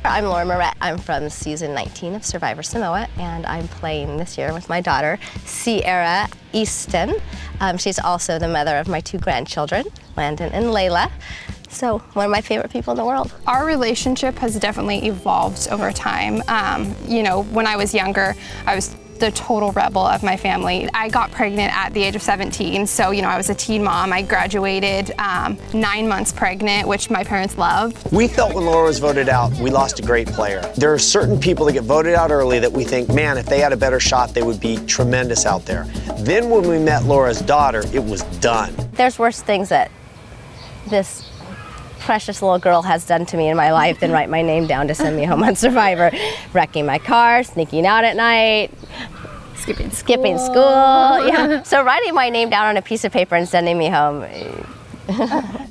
I'm Laura Moret. I'm from season 19 of Survivor Samoa, and I'm playing this year with my daughter, Ciera Eastin. She's also the mother of my 2 grandchildren, Landon and Layla. So one of my favorite people in the world. Our relationship has definitely evolved over time. You know, when I was younger, I was the total rebel of my family. I got pregnant at the age of 17, so you know, I was a teen mom. I graduated 9 months pregnant, which my parents loved. We felt when Laura was voted out, we lost a great player. There are certain people that get voted out early that we think, man, if they had a better shot, they would be tremendous out there. Then when we met Laura's daughter, it was done. There's worse things that this precious little girl has done to me in my life than write my name down to send me home on Survivor. Wrecking my car, sneaking out at night, skipping school. Yeah. So writing my name down on a piece of paper and sending me home.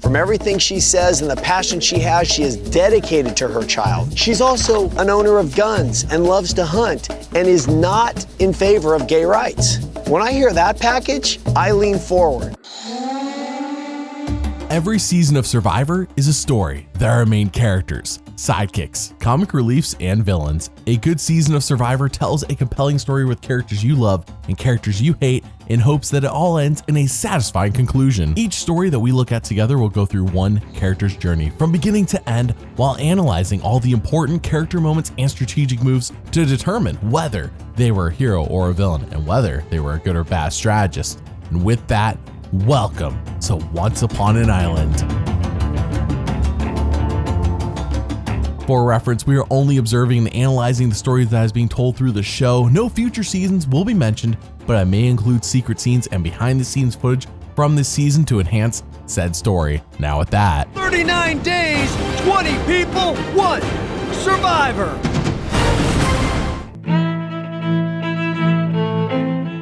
From everything she says and the passion she has, she is dedicated to her child. She's also an owner of guns and loves to hunt and is not in favor of gay rights. When I hear that package, I lean forward. Every season of Survivor is a story. There are main characters, sidekicks, comic reliefs, and villains. A good season of Survivor tells a compelling story with characters you love and characters you hate in hopes that it all ends in a satisfying conclusion. Each story that we look at together will go through one character's journey from beginning to end while analyzing all the important character moments and strategic moves to determine whether they were a hero or a villain and whether they were a good or bad strategist. And with that, welcome to Once Upon an Island. For reference, we are only observing and analyzing the story that is being told through the show. No future seasons will be mentioned, but I may include secret scenes and behind the scenes footage from this season to enhance said story. Now with that, 39 days, 20 people, 1 survivor.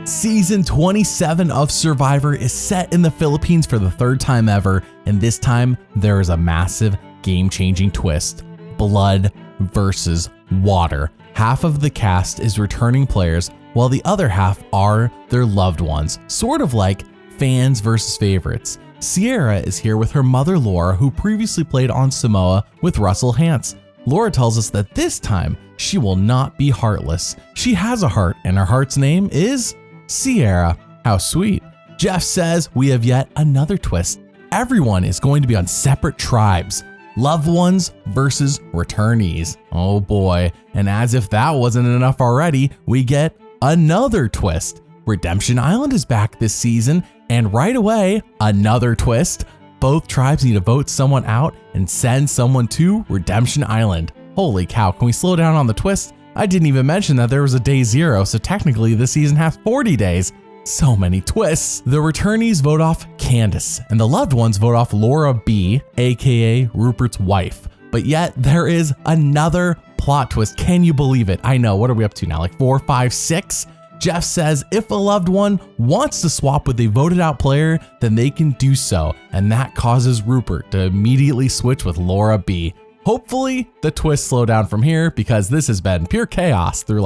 Season 27 of Survivor is set in the Philippines for the 3rd time ever, and this time there is a massive game-changing twist. Blood versus water. Half of the cast is returning players, while the other half are their loved ones, sort of like fans versus favorites. Ciera is here with her mother Laura, who previously played on Samoa with Russell Hantz. Laura tells us that this time she will not be heartless. She has a heart, and her heart's name is Ciera. How sweet. Jeff says we have yet another twist. Everyone is going to be on separate tribes. Loved ones versus returnees. Oh boy. And as if that wasn't enough already, we get another twist. Redemption Island is back this season, and right away, another twist. Both tribes need to vote someone out and send someone to Redemption Island. Holy cow, can we slow down on the twist? I didn't even mention that there was a day 0, so technically this season has 40 days. So many twists. The returnees vote off Candace, and the loved ones vote off Laura B, aka Rupert's wife. But yet there is another plot twist. Can you believe it? I know, what are we up to now? Like 4, 5, 6? Jeff says if a loved one wants to swap with a voted out player, then they can do so, and that causes Rupert to immediately switch with Laura B. Hopefully the twists slow down from here, because this has been pure chaos through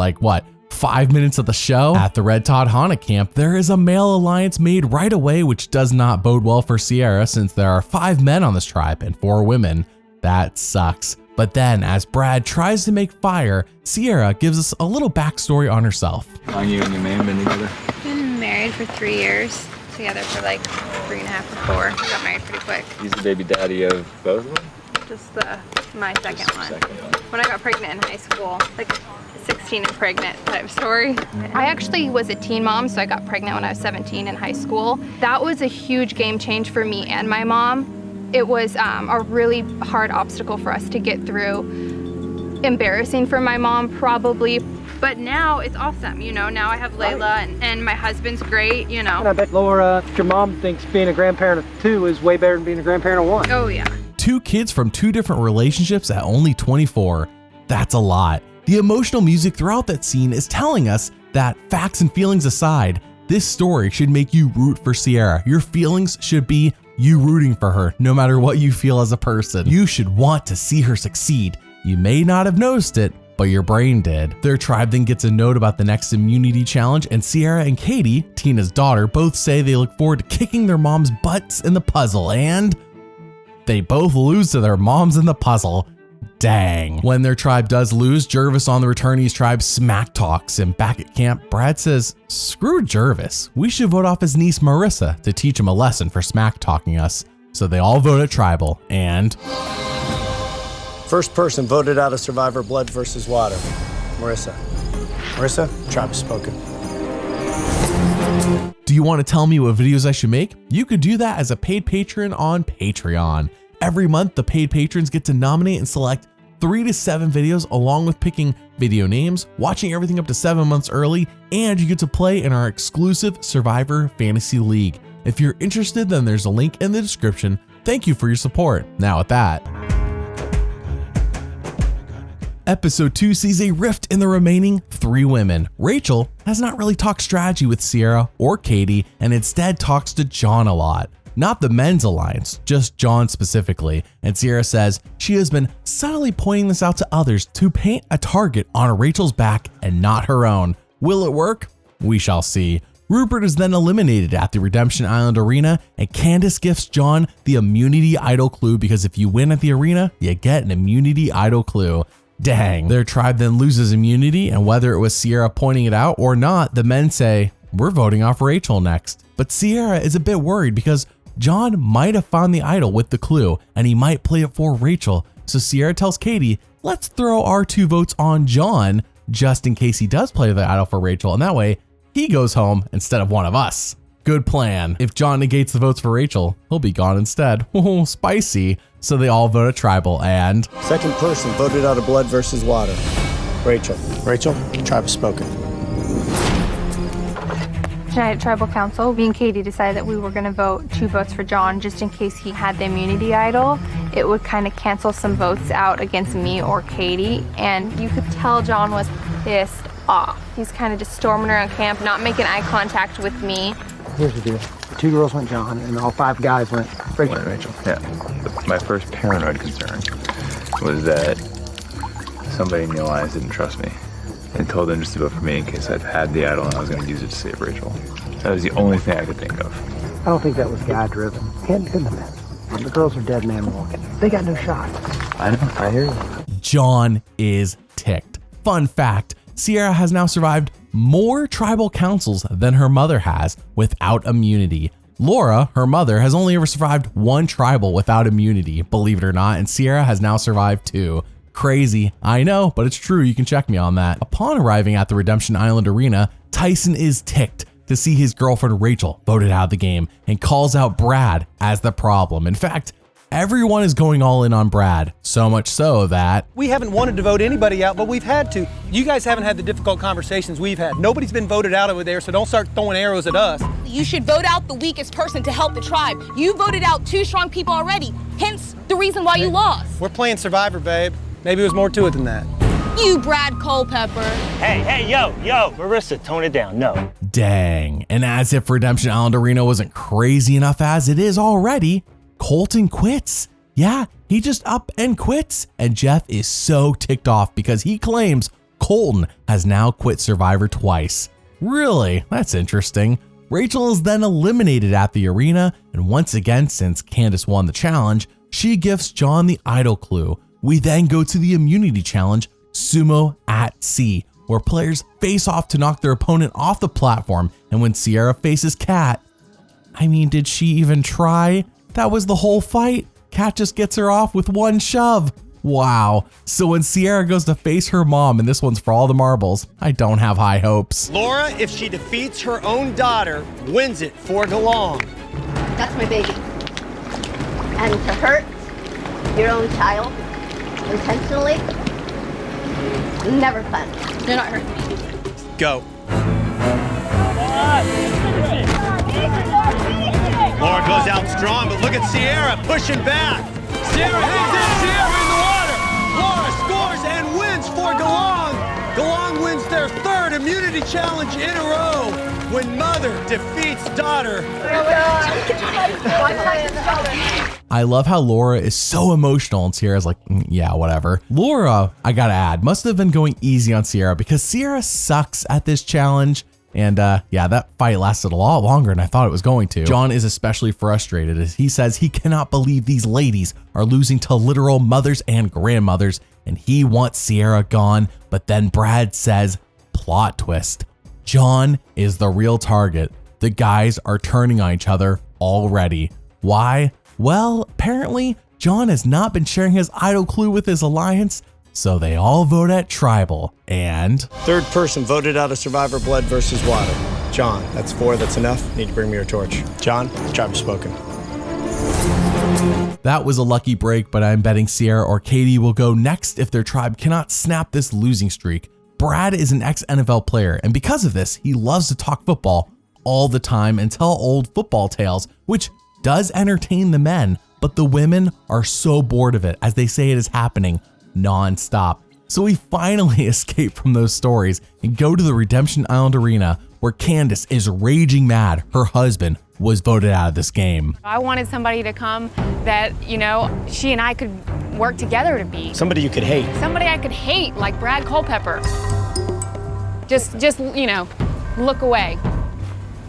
5 minutes of the show. At the Red Todd Hana camp, there is a male alliance made right away, which does not bode well for Ciera since there are 5 men on this tribe and 4 women. That sucks. But then as Brad tries to make fire, Ciera gives us a little backstory on herself. How long you and your man been together? Been married for 3 years, together for 3.5 or 4. Got married pretty quick. He's the baby daddy of both of them? Just my second one. When I got pregnant in high school, 16 and pregnant type story. I actually was a teen mom, so I got pregnant when I was 17 in high school. That was a huge game change for me and my mom. It was a really hard obstacle for us to get through. Embarrassing for my mom, probably. But now it's awesome, now I have Layla and my husband's great, And I bet Laura, your mom thinks being a grandparent of 2 is way better than being a grandparent of 1. Oh yeah. 2 kids from 2 different relationships at only 24. That's a lot. The emotional music throughout that scene is telling us that, facts and feelings aside, this story should make you root for Ciera. Your feelings should be you rooting for her, no matter what you feel as a person. You should want to see her succeed. You may not have noticed it, but your brain did. Their tribe then gets a note about the next immunity challenge, and Ciera and Katie, Tina's daughter, both say they look forward to kicking their mom's butts in the puzzle, and they both lose to their moms in the puzzle. Dang. When their tribe does lose, Jervis on the returnees tribe smack talks, and back at camp, Brad says, screw Jervis. We should vote off his niece Marissa to teach him a lesson for smack talking us. So they all vote at tribal, and First person voted out of Survivor Blood versus Water. Marissa. Marissa, tribe has spoken. do you want to tell me what videos I should make? You could do that as a paid patron on Patreon. Every month, the paid patrons get to nominate and select 3 to 7 videos along with picking video names, watching everything up to 7 months early, and you get to play in our exclusive Survivor Fantasy League. If you're interested, then there's a link in the description. Thank you for your support. Now with that, Episode 2 sees a rift in the remaining 3 women. Rachel has not really talked strategy with Ciera or Katie and instead talks to John a lot. Not the men's alliance, just John specifically. And Ciera says she has been subtly pointing this out to others to paint a target on Rachel's back and not her own. Will it work? We shall see. Rupert is then eliminated at the Redemption Island arena, and Candace gifts John the immunity idol clue because if you win at the arena, you get an immunity idol clue. Dang. Their tribe then loses immunity, and whether it was Ciera pointing it out or not, the men say, we're voting off Rachel next. But Ciera is a bit worried because John might have found the idol with the clue, and he might play it for Rachel. So Ciera tells Katie, let's throw our 2 votes on John, just in case he does play the idol for Rachel, and that way, he goes home instead of one of us. Good plan. If John negates the votes for Rachel, he'll be gone instead. Oh, spicy. So they all vote at tribal, and Second person voted out of Blood versus Water. Rachel. Rachel, tribe has spoken. Tonight at Tribal Council, me and Katie decided that we were going to vote 2 votes for John just in case he had the immunity idol. It would kind of cancel some votes out against me or Katie, and you could tell John was pissed off. He's kind of just storming around camp, not making eye contact with me. Here's the deal. 2 girls went John, and all 5 guys went Rachel. Went Rachel. Yeah. But my first paranoid concern was that somebody in the alliance didn't trust me and told them just to vote for me in case I'd had the idol and I was going to use it to save Rachel. That was the only thing I could think of. I don't think that was guy-driven. Can't do that. The girls are dead man walking. They got no shot. I know. I hear you. John is ticked. Fun fact, Ciera has now survived more tribal councils than her mother has without immunity. Laura, her mother, has only ever survived 1 tribal without immunity, believe it or not, and Ciera has now survived 2. Crazy, I know, but it's true, you can check me on that. Upon arriving at the Redemption Island arena, Tyson is ticked to see his girlfriend Rachel voted out of the game and calls out Brad as the problem. In fact, everyone is going all in on Brad, so much so that we haven't wanted to vote anybody out, but we've had to. You guys haven't had the difficult conversations we've had. Nobody's been voted out over there, so don't start throwing arrows at us. You should vote out the weakest person to help the tribe. You voted out 2 strong people already, hence the reason why you lost. We're playing Survivor, babe. Maybe there's more to it than that. You, Brad Culpepper. Hey, yo, Marissa, tone it down, no. dang. And as if Redemption Island Arena wasn't crazy enough as it is already, Colton quits. Yeah, he just up and quits. And Jeff is so ticked off because he claims Colton has now quit Survivor twice. Really? That's interesting. Rachel is then eliminated at the arena, and once again, since Candace won the challenge, she gifts John the idol clue. We then go to the immunity challenge, Sumo at Sea, where players face off to knock their opponent off the platform, and when Ciera faces Kat, I mean, did she even try? That was the whole fight. Kat just gets her off with one shove. Wow. So when Ciera goes to face her mom, and this one's for all the marbles, I don't have high hopes. Laura, if she defeats her own daughter, wins it for Galong. That's my baby. And to hurt your own child intentionally, never fun. You're not hurting me. Go. Laura goes out strong, but look at Ciera pushing back. Ciera hangs in, Ciera in the water. Laura scores and wins for Galong. Galong wins their third immunity challenge in a row when mother defeats daughter. I love how Laura is so emotional and Ciera's like, yeah, whatever. Laura, I gotta add, must have been going easy on Ciera because Ciera sucks at this challenge. And yeah, that fight lasted a lot longer than I thought it was going to. John is especially frustrated as he says he cannot believe these ladies are losing to literal mothers and grandmothers, and he wants Ciera gone. But then Brad says, plot twist, John is the real target. The guys are turning on each other already. Why? Well, apparently John has not been sharing his idol clue with his alliance, so they all vote at tribal. And Third person voted out of Survivor Blood versus Water. John, that's 4, that's enough. Need to bring me your torch. John, the tribe has spoken. that was a lucky break, but I'm betting Ciera or Katie will go next if their tribe cannot snap this losing streak. Brad is an ex-NFL player, and because of this, he loves to talk football all the time and tell old football tales, which does entertain the men, but the women are so bored of it as they say it is happening non-stop. So we finally escape from those stories and go to the Redemption Island Arena where Candace is raging mad her husband was voted out of this game. I wanted somebody to come that, you know, she and I could work together to be. Somebody you could hate. Somebody I could hate, like Brad Culpepper. Just you know, look away.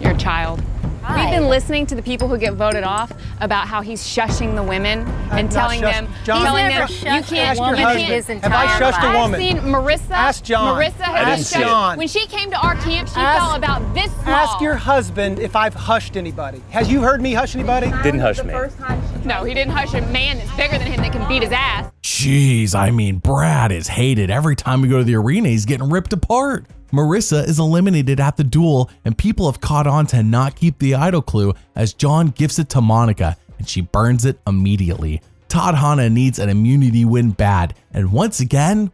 You're a child. We've been listening to the people who get voted off about how he's shushing the women and telling them, John, you can't. Have I shushed a woman? I've seen Marissa. Ask John. Marissa has Ask John. When she came to our camp, she felt about this small. Ask your husband if I've hushed anybody. Has you heard me hush anybody? Didn't hush me. No, he didn't hush a man that's bigger than him that can beat his ass. Jeez, I mean, Brad is hated. Every time we go to the arena, he's getting ripped apart. Marissa is eliminated at the duel, and people have caught on to not keep the idol clue as John gives it to Monica, and she burns it immediately. Tadhana needs an immunity win bad, and once again,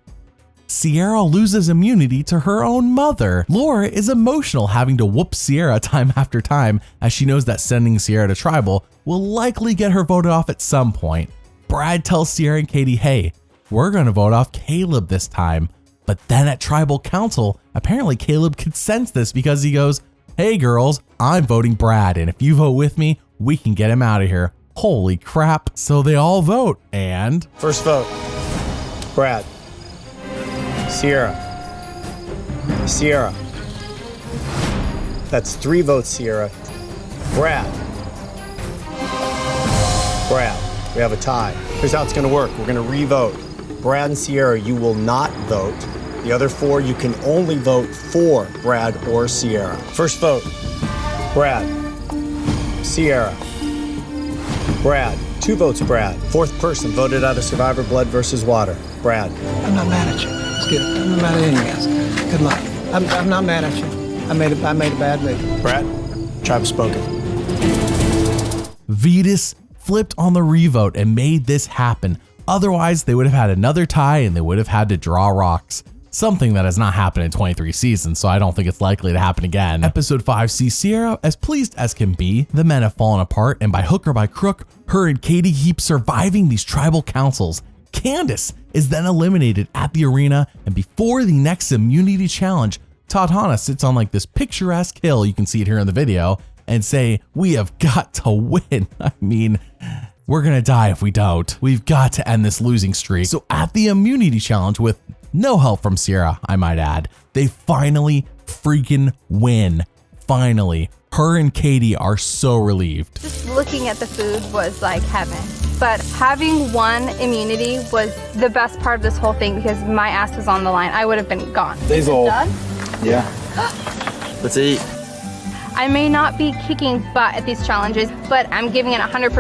Ciera loses immunity to her own mother. Laura is emotional having to whoop Ciera time after time as she knows that sending Ciera to tribal will likely get her voted off at some point. Brad tells Ciera and Katie, hey, we're gonna vote off Caleb this time. But then at tribal council, apparently Caleb could sense this because he goes, hey girls, I'm voting Brad, and if you vote with me, we can get him out of here. Holy crap. So they all vote, and First vote, Brad. Ciera. Ciera. That's 3 votes, Ciera. Brad. Brad. We have a tie. Here's how it's gonna work. We're gonna re-vote. Brad and Ciera, you will not vote. The other 4, you can only vote for Brad or Ciera. First vote, Brad. Ciera. Brad. 2 votes, Brad. Fourth person voted out of Survivor Blood versus Water. Brad. I'm not mad at you. It's good. I'm not mad at any of you. Good luck. I'm not mad at you. I made a bad move. Brad, tribe has spoken. Vetus flipped on the revote and made this happen. Otherwise, they would have had another tie and they would have had to draw rocks. Something that has not happened in 23 seasons, so I don't think it's likely to happen again. Episode 5 sees Ciera as pleased as can be. The men have fallen apart, and by hook or by crook, her and Katie keep surviving these tribal councils. Candace is then eliminated at the arena, and before the next immunity challenge, Tadhana sits on like this picturesque hill, you can see it here in the video, and say, we have got to win. I mean, we're gonna die if we don't. We've got to end this losing streak. So at the immunity challenge, with no help from Ciera, I might add, they finally freaking win. Finally. Her and Katie are so relieved. Just looking at the food was like heaven. But having won immunity was the best part of this whole thing because my ass was on the line. I would have been gone. Days old. Done? Yeah. Let's eat. I may not be kicking butt at these challenges, but I'm giving it 100%.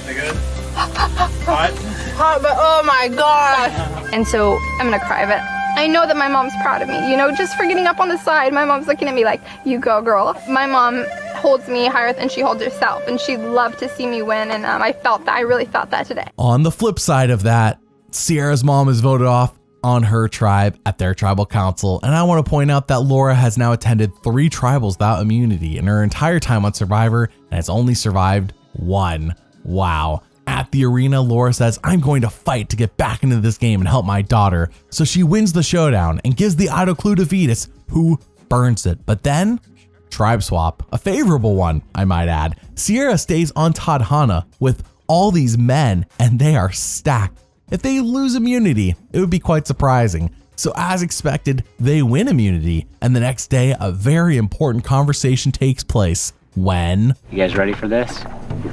They good? Hot? Hot, but oh my God. And so I'm gonna cry, but I know that my mom's proud of me, you know, just for getting up on the side. My mom's looking at me like, you go, girl. My mom holds me higher than she holds herself, and she'd love to see me win, and I felt that. I really felt that today. On the flip side of that, Ciera's mom is voted off on her tribe at their tribal council, and I want to point out that Laura has now attended 3 tribals without immunity in her entire time on Survivor, and has only survived 1. Wow. At the arena, Laura says, I'm going to fight to get back into this game and help my daughter. So she wins the showdown and gives the idol clue to Vetus, who burns it. But then, tribe swap, a favorable one, I might add. Ciera stays on Tadhana with all these men, and they are stacked. If they lose immunity, it would be quite surprising. So as expected, they win immunity, and the next day, a very important conversation takes place when... You guys ready for this?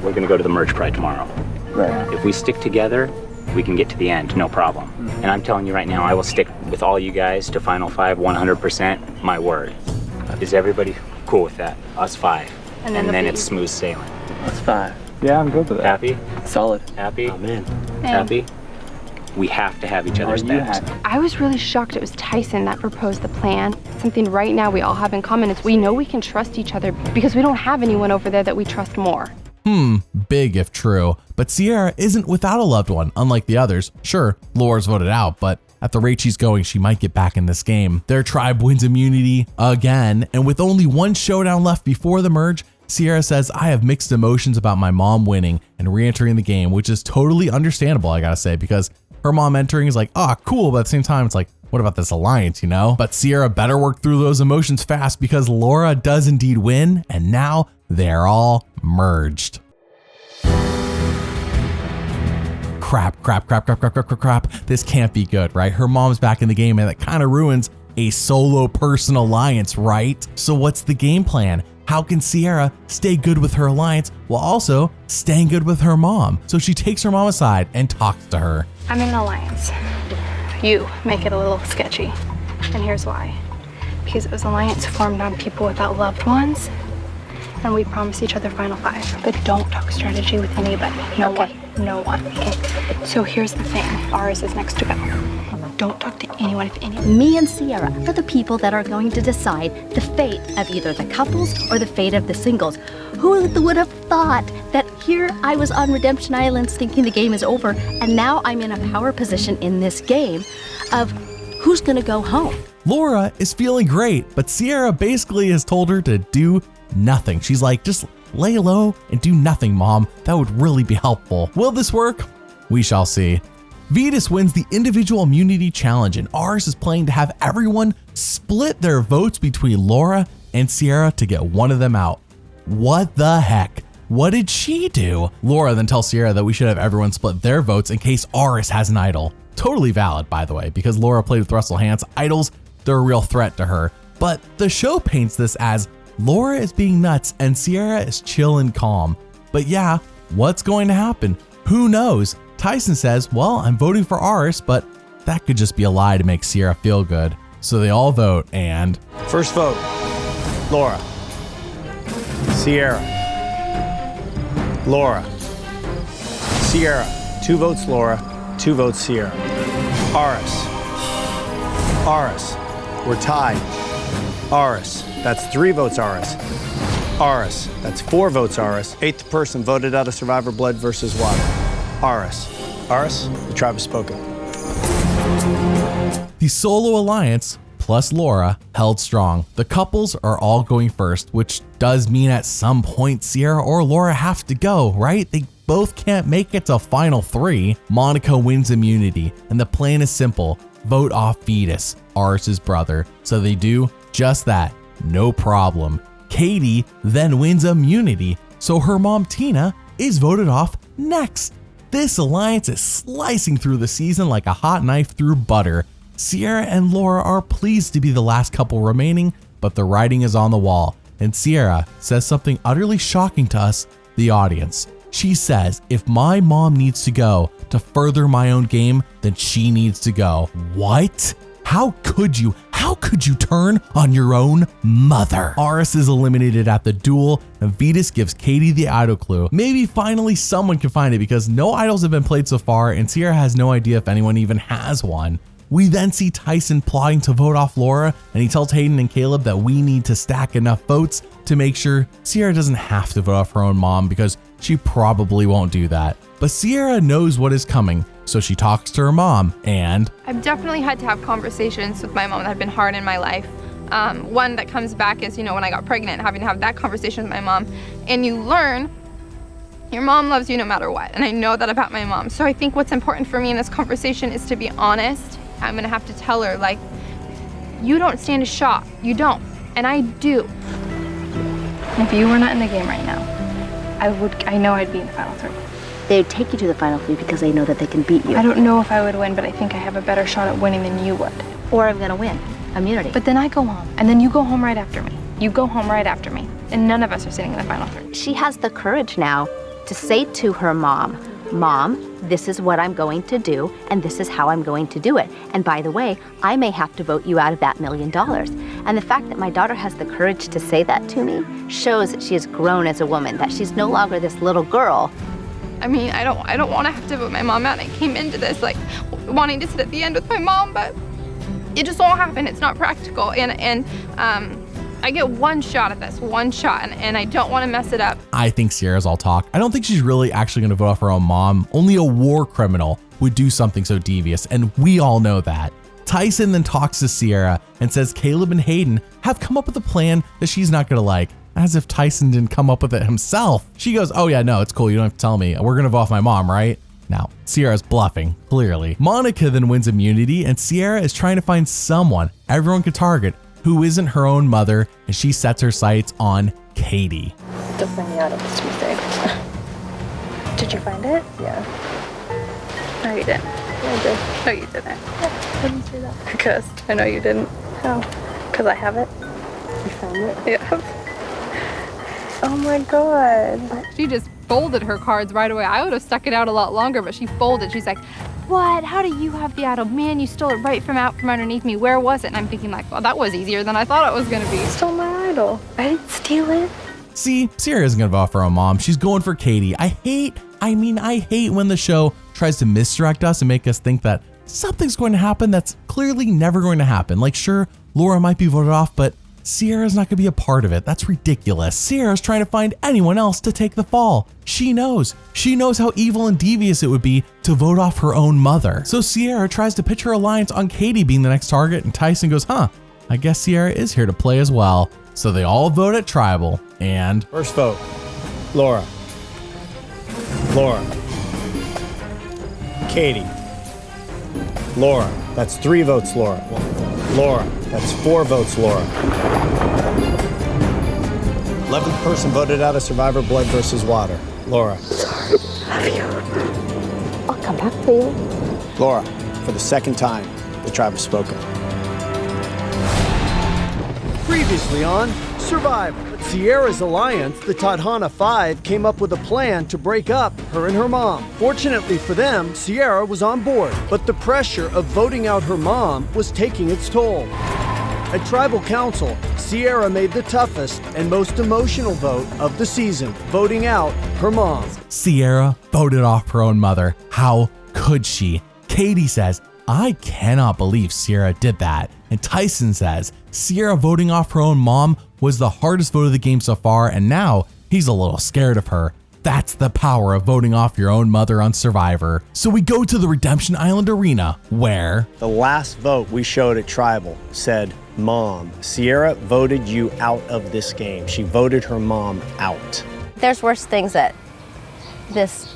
We're gonna go to the merch pride tomorrow. Right. If we stick together, we can get to the end, no problem. And I'm telling you right now, I will stick with all you guys to Final Five 100%, my word. Is everybody cool with that? Us 5. And then it's smooth sailing. Us 5. Yeah, I'm good with that. Happy? Solid. Happy? Oh, man. Happy? We have to have each other's backs. I was really shocked it was Tyson that proposed the plan. Something right now we all have in common is we know we can trust each other because we don't have anyone over there that we trust more. Big if true. But Ciera isn't without a loved one, unlike the others. Sure, Laura's voted out, but at the rate she's going, she might get back in this game. Their tribe wins immunity again, and with only one showdown left before the merge, Ciera says, I have mixed emotions about my mom winning and re-entering the game, which is totally understandable, I gotta say, because her mom entering is like, oh, cool, but at the same time, it's like, what about this alliance, you know? But Ciera better work through those emotions fast because Laura does indeed win, and now they're all merged. Crap. This can't be good, right? Her mom's back in the game, and that kind of ruins a solo person alliance, right? So what's the game plan? How can Ciera stay good with her alliance while also staying good with her mom? So she takes her mom aside and talks to her. I'm in an alliance. You make it a little sketchy. And here's why. Because it was an alliance formed on people without loved ones. And we promise each other Final Five. But don't talk strategy with anybody. No one. Okay. So here's the thing. Ours is next to go. Don't talk to anyone if anyone. Me and Ciera are the people that are going to decide the fate of either the couples or the fate of the singles. Who would have thought that here I was on Redemption Islands thinking the game is over, and now I'm in a power position in this game of who's gonna go home. Laura is feeling great, but Ciera basically has told her to do nothing. She's like, just lay low and do nothing, Mom. That would really be helpful. Will this work? We shall see. Vetus wins the individual immunity challenge, and ours is playing to have everyone split their votes between Laura and Ciera to get one of them out. What the heck? What did she do? Laura then tells Ciera that we should have everyone split their votes in case Aris has an idol. Totally valid, by the way, because Laura played with Russell Hantz. Idols, they're a real threat to her. But the show paints this as Laura is being nuts and Ciera is chill and calm. But yeah, what's going to happen? Who knows? Tyson says, well, I'm voting for Aris, but that could just be a lie to make Ciera feel good. So they all vote and... First vote, Laura. Ciera. Laura. Ciera. 2 votes Laura, 2 votes Ciera. Aris. Aris. We're tied. Aris. That's 3 votes Aris. Aris. That's 4 votes Aris. 8th person voted out of Survivor Blood versus Water. Aris. Aris, the tribe has spoken. The solo alliance plus Laura held strong. The couples are all going first, which does mean at some point Ciera or Laura have to go, right? They both can't make it to Final 3. Monica wins immunity, and the plan is simple. Vote off Vetus, Aris' brother. So they do just that, no problem. Katie then wins immunity, so her mom Tina is voted off next. This alliance is slicing through the season like a hot knife through butter. Ciera and Laura are pleased to be the last couple remaining, but the writing is on the wall, and Ciera says something utterly shocking to us, the audience. She says, if my mom needs to go to further my own game, then she needs to go. What? How could you turn on your own mother? Aris is eliminated at the duel, and Vetus gives Katie the idol clue. Maybe finally someone can find it because no idols have been played so far, and Ciera has no idea if anyone even has one. We then see Tyson plotting to vote off Laura, and he tells Hayden and Caleb that we need to stack enough votes to make sure Ciera doesn't have to vote off her own mom because she probably won't do that. But Ciera knows what is coming, so she talks to her mom and... I've definitely had to have conversations with my mom that have been hard in my life. One that comes back is, when I got pregnant, having to have that conversation with my mom. And you learn your mom loves you no matter what. And I know that about my mom. So I think what's important for me in this conversation is to be honest. I'm gonna have to tell her, you don't stand a shot. You don't. And I do. If you were not in the game right now, I know I'd be in the final 3. They would take you to the final 3 because they know that they can beat you. I don't know if I would win, but I think I have a better shot at winning than you would. or I'm gonna win immunity. But then I go home, and then you go home right after me. You go home right after me, and none of us are sitting in the final three. She has the courage now to say to her mom, Mom, this is what I'm going to do, and this is how I'm going to do it. And by the way, I may have to vote you out of that $1 million. And the fact that my daughter has the courage to say that to me shows that she has grown as a woman, that she's no longer this little girl. I mean, I don't want to have to vote my mom out. I came into this like wanting to sit at the end with my mom, but it just all happened. It's not practical, and I get one shot at this, one shot, and I don't want to mess it up. I think Ciera's all talk. I don't think she's really actually going to vote off her own mom. Only a war criminal would do something so devious, and we all know that. Tyson then talks to Ciera and says Caleb and Hayden have come up with a plan that she's not going to like, as if Tyson didn't come up with it himself. She goes, oh yeah, no, it's cool. You don't have to tell me. We're going to vote off my mom, right? Now, Ciera's bluffing, clearly. Monica then wins immunity, and Ciera is trying to find someone everyone could target who isn't her own mother, and she sets her sights on Katie. Don't find me out of this mistake. Did you find it? Yeah. No, you didn't. Yeah, I did. No, you didn't. Yeah. Why did you say that? Because I know you didn't. How? Because I have it. You found it? Yeah. Oh my god. She just folded her cards right away. I would have stuck it out a lot longer, but she folded. She's like, what? How do you have the idol? Man, you stole it right from out from underneath me. Where was it? And I'm thinking like, well, that was easier than I thought it was gonna be. You stole my idol. I didn't steal it. See, Ciera isn't gonna vote off her own mom. She's going for Katie. I hate when the show tries to misdirect us and make us think that something's going to happen that's clearly never going to happen. Like, sure, Laura might be voted off, but Ciera's not gonna be a part of it. That's ridiculous. Ciera's trying to find anyone else to take the fall. She knows how evil and devious it would be to vote off her own mother. So Ciera tries to pitch her alliance on Katie being the next target, and Tyson goes, I guess Ciera is here to play as well. So they all vote at Tribal, and first vote, Laura. Katie. Laura. That's 3 votes, Laura. Laura. That's 4 votes, Laura. 11th person voted out of Survivor Blood versus Water. Laura. Sorry. Love you. I'll come back for you. Laura, for the second time, the tribe has spoken. Previously on Survivor, Ciera's alliance, the Tadhana 5, came up with a plan to break up her and her mom. Fortunately for them, Ciera was on board, but the pressure of voting out her mom was taking its toll. At Tribal Council, Ciera made the toughest and most emotional vote of the season, voting out her mom. Ciera voted off her own mother. How could she? Katie says, I cannot believe Ciera did that. And Tyson says, Ciera voting off her own mom was the hardest vote of the game so far, and now he's a little scared of her. That's the power of voting off your own mother on Survivor. So we go to the Redemption Island Arena, where the last vote we showed at Tribal said, Mom. Ciera voted you out of this game. She voted her mom out. There's worse things that this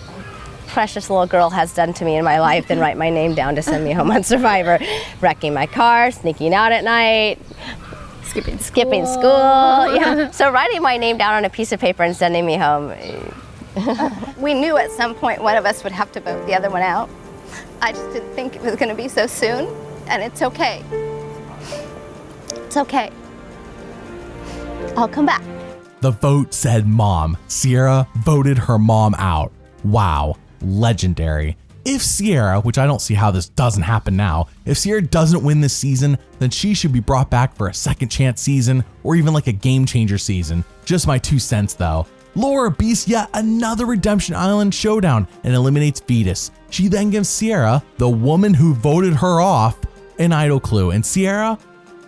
precious little girl has done to me in my life than write my name down to send me home on Survivor. Wrecking my car, sneaking out at night, skipping school. Yeah. So writing my name down on a piece of paper and sending me home. We knew at some point one of us would have to vote the other one out. I just didn't think it was going to be so soon, and it's okay. It's okay. I'll come back. the vote said mom. Ciera voted her mom out. Wow. Legendary. If Ciera, which I don't see how this doesn't happen now, if Ciera doesn't win this season, then she should be brought back for a second chance season or even like a game changer season. Just my 2 cents though. Laura beats yet another Redemption Island showdown and eliminates Fetus. She then gives Ciera, the woman who voted her off, an idol clue, and Ciera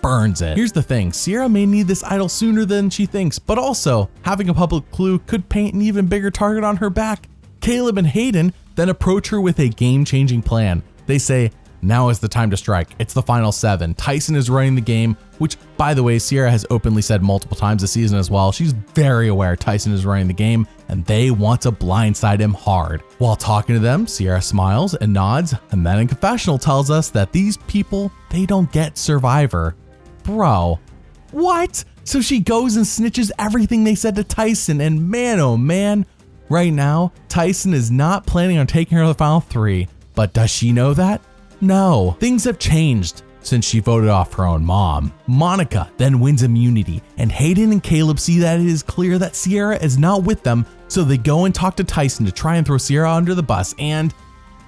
burns it. Here's the thing, Ciera may need this idol sooner than she thinks, but also having a public clue could paint an even bigger target on her back. Caleb and Hayden then approach her with a game-changing plan. They say, now is the time to strike. It's the final 7. Tyson is running the game, which, by the way, Ciera has openly said multiple times this season as well. She's very aware Tyson is running the game, and they want to blindside him hard. While talking to them, Ciera smiles and nods, and then in confessional tells us that these people, they don't get Survivor. Bro, what? So she goes and snitches everything they said to Tyson, and man, oh man, right now, Tyson is not planning on taking her to the final 3. But does she know that? No. Things have changed. since she voted off her own mom. Monica then wins immunity, and Hayden and Caleb see that it is clear that Ciera is not with them, so they go and talk to Tyson to try and throw Ciera under the bus, and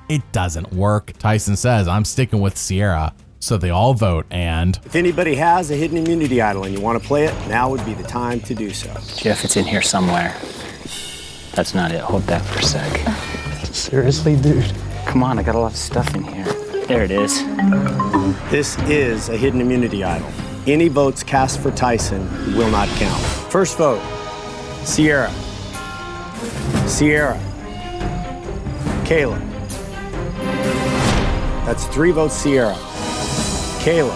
it doesn't work. Tyson says, I'm sticking with Ciera. So they all vote, and If anybody has a hidden immunity idol and you want to play it, now would be the time to do so. Jeff, it's in here somewhere. That's not it. Hold that for a sec. Seriously, dude? Come on, I got a lot of stuff in here. There it is. This is a hidden immunity idol. Any votes cast for Tyson will not count. First vote, Ciera. Ciera. Caleb. That's 3 votes Ciera. Caleb.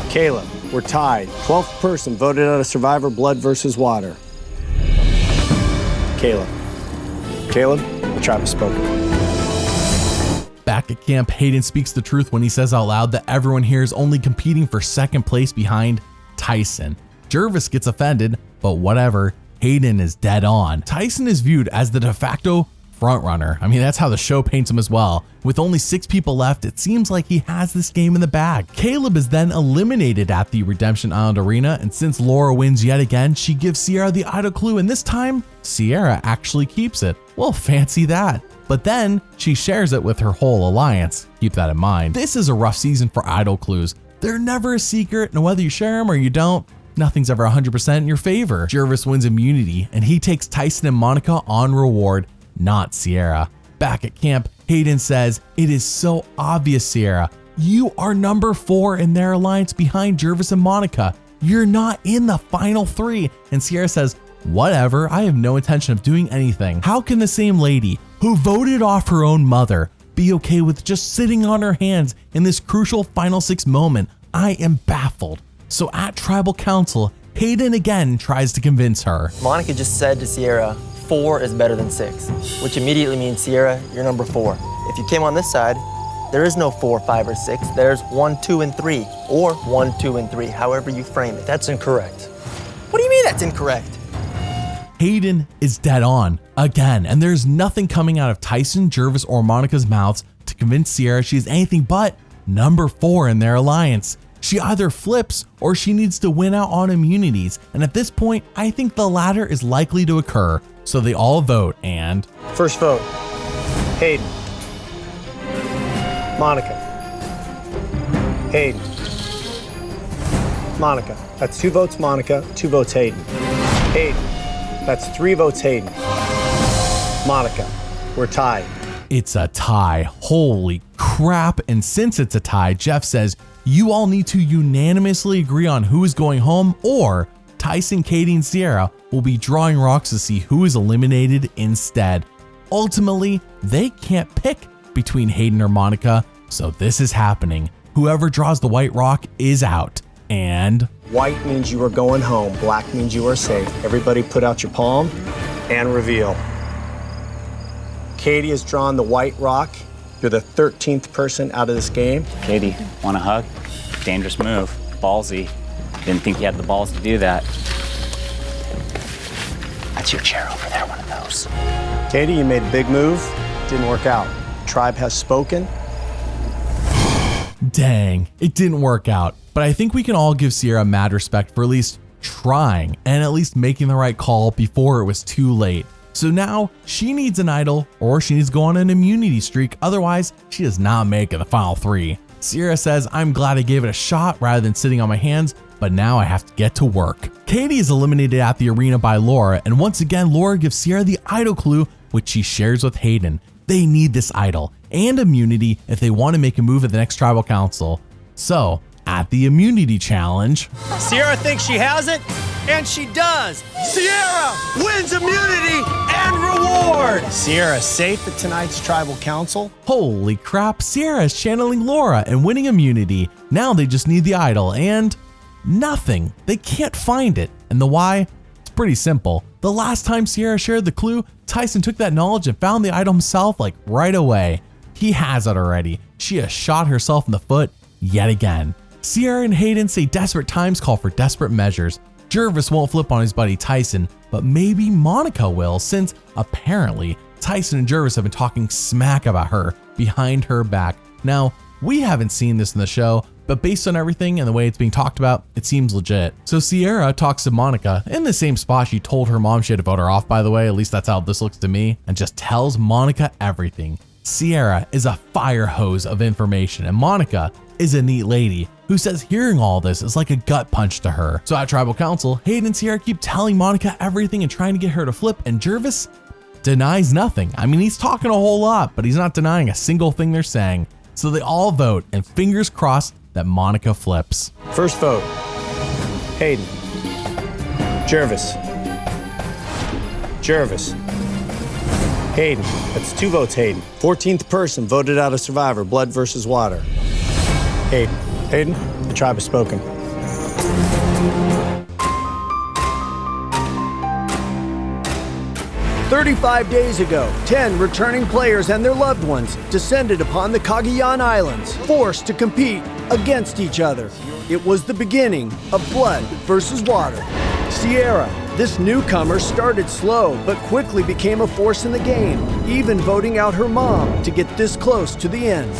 Caleb, we're tied. 12th person voted out of Survivor Blood versus Water. Caleb. Caleb, the tribe has spoken. back at camp, Hayden speaks the truth when he says out loud that everyone here is only competing for second place behind Tyson. Jervis gets offended, but whatever, Hayden is dead on. Tyson is viewed as the de facto frontrunner. I mean, that's how the show paints him as well. With only 6 people left, it seems like he has this game in the bag. Caleb is then eliminated at the Redemption Island Arena, and since Laura wins yet again, she gives Ciera the idol clue, and this time, Ciera actually keeps it. Well, fancy that. But then, she shares it with her whole alliance. Keep that in mind. This is a rough season for idol clues. They're never a secret, and whether you share them or you don't, nothing's ever 100% in your favor. Jervis wins immunity, and he takes Tyson and Monica on reward, not Ciera. Back at camp, Hayden says, "It is so obvious, Ciera. You are number 4 in their alliance behind Jervis and Monica. You're not in the final 3. And Ciera says, "Whatever, I have no intention of doing anything." How can the same lady who voted off her own mother be okay with just sitting on her hands in this crucial final 6 moment? I am baffled. So at Tribal Council, Hayden again tries to convince her. Monica just said to Ciera, 4 is better than 6, which immediately means, Ciera, you're number 4. If you came on this side, there is no 4, 5, or 6. There's 1, 2, and 3, or 1, 2, and 3, however you frame it. That's incorrect. What do you mean that's incorrect? Hayden is dead on again, and there's nothing coming out of Tyson, Jervis, or Monica's mouths to convince Ciera she is anything but number 4 in their alliance. She either flips or she needs to win out on immunities, and at this point, I think the latter is likely to occur. So they all vote, and first vote, Hayden. Monica. Hayden. Monica. That's 2 votes Monica, 2 votes Hayden. Hayden. That's 3 votes Hayden. Monica. We're tied. It's a tie. Holy crap. And since it's a tie, Jeff says, you all need to unanimously agree on who is going home, or Tyson, Katie, and Ciera will be drawing rocks to see who is eliminated instead. Ultimately, they can't pick between Hayden or Monica, so this is happening. Whoever draws the white rock is out. And white means you are going home. Black means you are safe. Everybody put out your palm and reveal. Katie has drawn the white rock. You're the 13th person out of this game. Katie, want a hug? Dangerous move. Ballsy. Didn't think you had the balls to do that. That's your chair over there, one of those. Katie, you made a big move. Didn't work out. Tribe has spoken. Dang, it didn't work out. But I think we can all give Ciera mad respect for at least trying and at least making the right call before it was too late. So now she needs an idol, or she needs to go on an immunity streak. Otherwise, she does not make it the final 3. Ciera says, I'm glad I gave it a shot rather than sitting on my hands, but now I have to get to work. Katie is eliminated at the arena by Laura, and once again, Laura gives Ciera the idol clue, which she shares with Hayden. They need this idol and immunity if they want to make a move at the next Tribal Council. So, at the immunity challenge, Ciera thinks she has it, and she does. Ciera wins immunity and reward. Ciera safe at tonight's Tribal Council. Holy crap, Ciera is channeling Laura and winning immunity. Now they just need the idol and nothing. They can't find it. And the why? It's pretty simple. The last time Ciera shared the clue, Tyson took that knowledge and found the idol himself like right away. He has it already. She has shot herself in the foot yet again. Ciera and Hayden say desperate times call for desperate measures. Jervis won't flip on his buddy Tyson, but maybe Monica will, since apparently Tyson and Jervis have been talking smack about her behind her back. Now, We haven't seen this in the show, but based on everything and the way it's being talked about, it seems legit. So Ciera talks to Monica in the same spot she told her mom she had to vote her off, by the way, at least that's how this looks to me, and just tells Monica everything. Ciera is a fire hose of information, and Monica is a neat lady who says hearing all this is like a gut punch to her. So at Tribal Council, Hayden and Ciera keep telling Monica everything and trying to get her to flip, and Jervis denies nothing. I mean, he's talking a whole lot, but he's not denying a single thing they're saying. So they all vote, and fingers crossed that Monica flips. First vote, Hayden. Jervis. Jervis. Hayden. That's 2 votes, Hayden. 14th person voted out a survivor, blood versus water. Hayden. Hayden, the tribe has spoken. "35 days ago, 10 returning players and their loved ones descended upon the Cagayan Islands, forced to compete against each other. It was the beginning of blood versus water. Ciera, this newcomer, started slow but quickly became a force in the game, even voting out her mom to get this close to the end.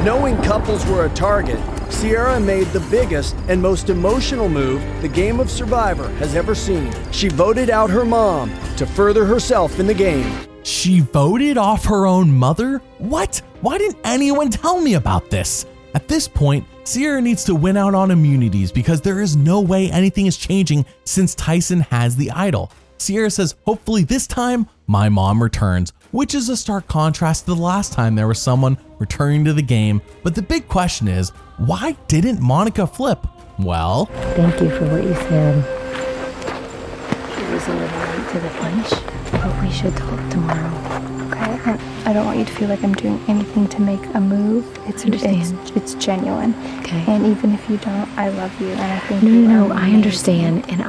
Knowing couples were a target, Ciera made the biggest and most emotional move the game of Survivor has ever seen. She voted out her mom to further herself in the game." She voted off her own mother? What? Why didn't anyone tell me about this? At this point, Ciera needs to win out on immunities because there is no way anything is changing since Tyson has the idol. Ciera says, hopefully this time, my mom returns, which is a stark contrast to the last time there was someone returning to the game. But the big question is, why didn't Monica flip? Well, thank you for what you said. It was a little late to the punch, but we should talk tomorrow. Okay, I don't want you to feel like I'm doing anything to make a move. It's genuine. Okay. And even if you don't, I love you, and I think No, I understand, and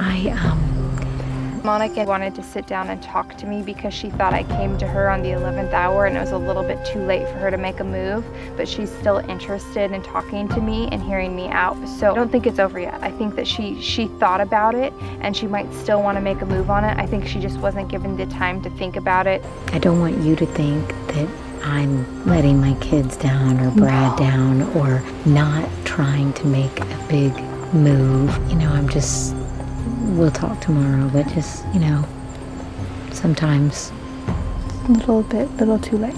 Monica wanted to sit down and talk to me because she thought I came to her on the 11th hour and it was a little bit too late for her to make a move, but she's still interested in talking to me and hearing me out. So I don't think it's over yet. I think that she thought about it and she might still want to make a move on it. I think she just wasn't given the time to think about it. I don't want you to think that I'm letting my kids down or Brad down or not trying to make a big move. We'll talk tomorrow, but just, sometimes. A little too late.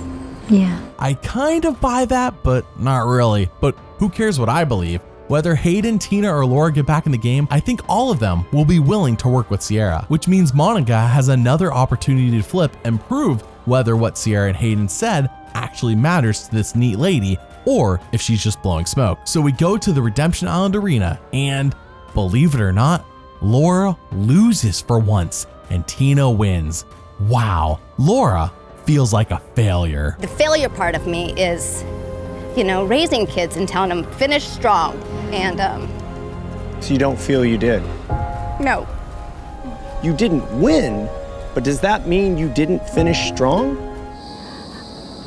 Yeah. I kind of buy that, but not really. But who cares what I believe? Whether Hayden, Tina, or Laura get back in the game, I think all of them will be willing to work with Ciera, which means Monica has another opportunity to flip and prove whether what Ciera and Hayden said actually matters to this neat lady, or if she's just blowing smoke. So we go to the Redemption Island Arena, and believe it or not, Laura loses for once and Tina wins. Wow, Laura feels like a failure. The failure part of me is, raising kids and telling them finish strong. And So you don't feel you did? no, You didn't win, but does that mean you didn't finish strong?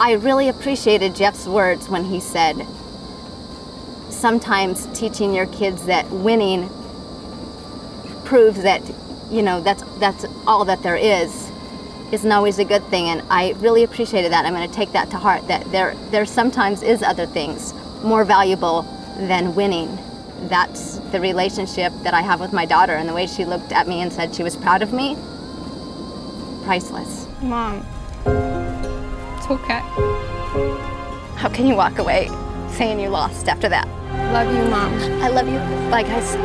I really appreciated Jeff's words when he said, sometimes teaching your kids that winning proves that, that's all that there isn't always a good thing. And I really appreciated that. I'm going to take that to heart, that there sometimes is other things more valuable than winning. That's the relationship that I have with my daughter, and the way she looked at me and said she was proud of me, priceless. Mom, it's okay. How can you walk away saying you lost after that? Love you, Mom. I love you, like I said.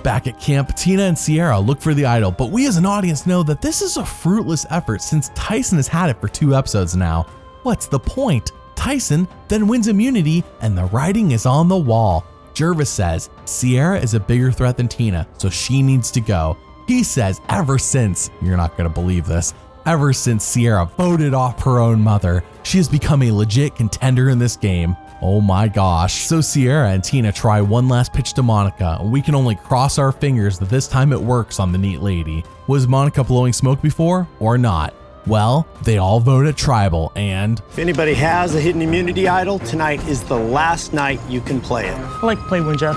Back at camp, Tina and Ciera look for the idol, but we as an audience know that this is a fruitless effort since Tyson has had it for 2 episodes now. What's the point? Tyson then wins immunity and the writing is on the wall. Jervis says Ciera is a bigger threat than Tina, so she needs to go. He says ever since, you're not gonna believe this, ever since Ciera voted off her own mother, she has become a legit contender in this game. Oh my gosh. So Ciera and Tina try one last pitch to Monica, and we can only cross our fingers that this time it works on the neat lady. Was Monica blowing smoke before or not? Well, they all vote at Tribal, and If anybody has a hidden immunity idol, tonight is the last night you can play it. I like to play one, Jeff.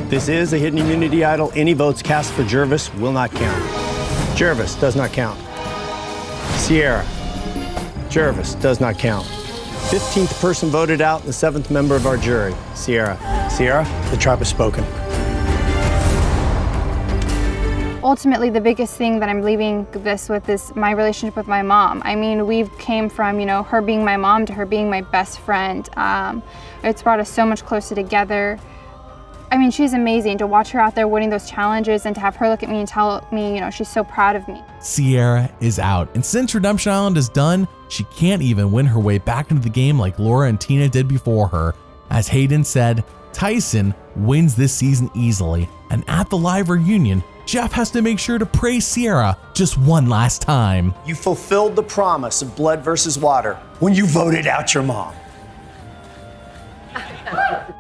This is a hidden immunity idol. Any votes cast for Jervis will not count. Jervis does not count. Ciera. Jervis does not count. 15th person voted out, the 7th member of our jury, Ciera. Ciera, the tribe has spoken. Ultimately, the biggest thing that I'm leaving this with is my relationship with my mom. I mean, we've came from, her being my mom to her being my best friend. It's brought us so much closer together. I mean, she's amazing. To watch her out there winning those challenges and to have her look at me and tell me, she's so proud of me. Ciera is out, and since Redemption Island is done, she can't even win her way back into the game like Laura and Tina did before her. As Hayden said, Tyson wins this season easily, and at the live reunion, Jeff has to make sure to praise Ciera just one last time. You fulfilled the promise of blood versus water when you voted out your mom.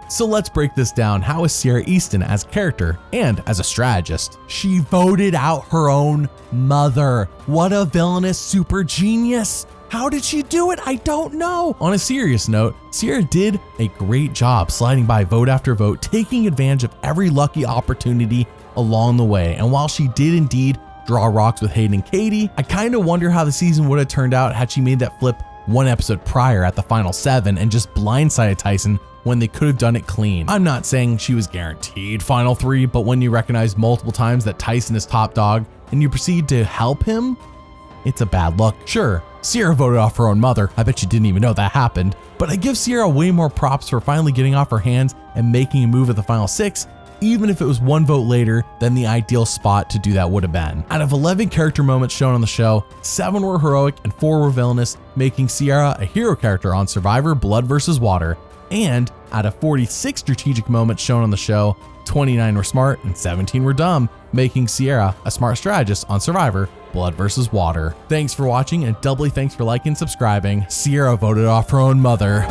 So let's break this down. How is Ciera Eastin as a character and as a strategist? She voted out her own mother. What a villainous super genius. How did she do it? I don't know. On a serious note, Ciera did a great job sliding by vote after vote, taking advantage of every lucky opportunity along the way. And while she did indeed draw rocks with Hayden and Katie, I kind of wonder how the season would have turned out had she made that flip one episode prior at the final 7 and just blindsided Tyson when they could have done it clean. I'm not saying she was guaranteed final 3, but when you recognize multiple times that Tyson is top dog and you proceed to help him, it's a bad look. Sure, Ciera voted off her own mother. I bet you didn't even know that happened. But I give Ciera way more props for finally getting off her hands and making a move at the final 6, even if it was 1 vote later than the ideal spot to do that would have been. Out of 11 character moments shown on the show, 7 were heroic and 4 were villainous, making Ciera a hero character on Survivor Blood vs. Water. And out of 46 strategic moments shown on the show, 29 were smart and 17 were dumb, making Ciera a smart strategist on Survivor Blood vs. Water. Thanks for watching, and doubly thanks for liking and subscribing. Ciera voted off her own mother.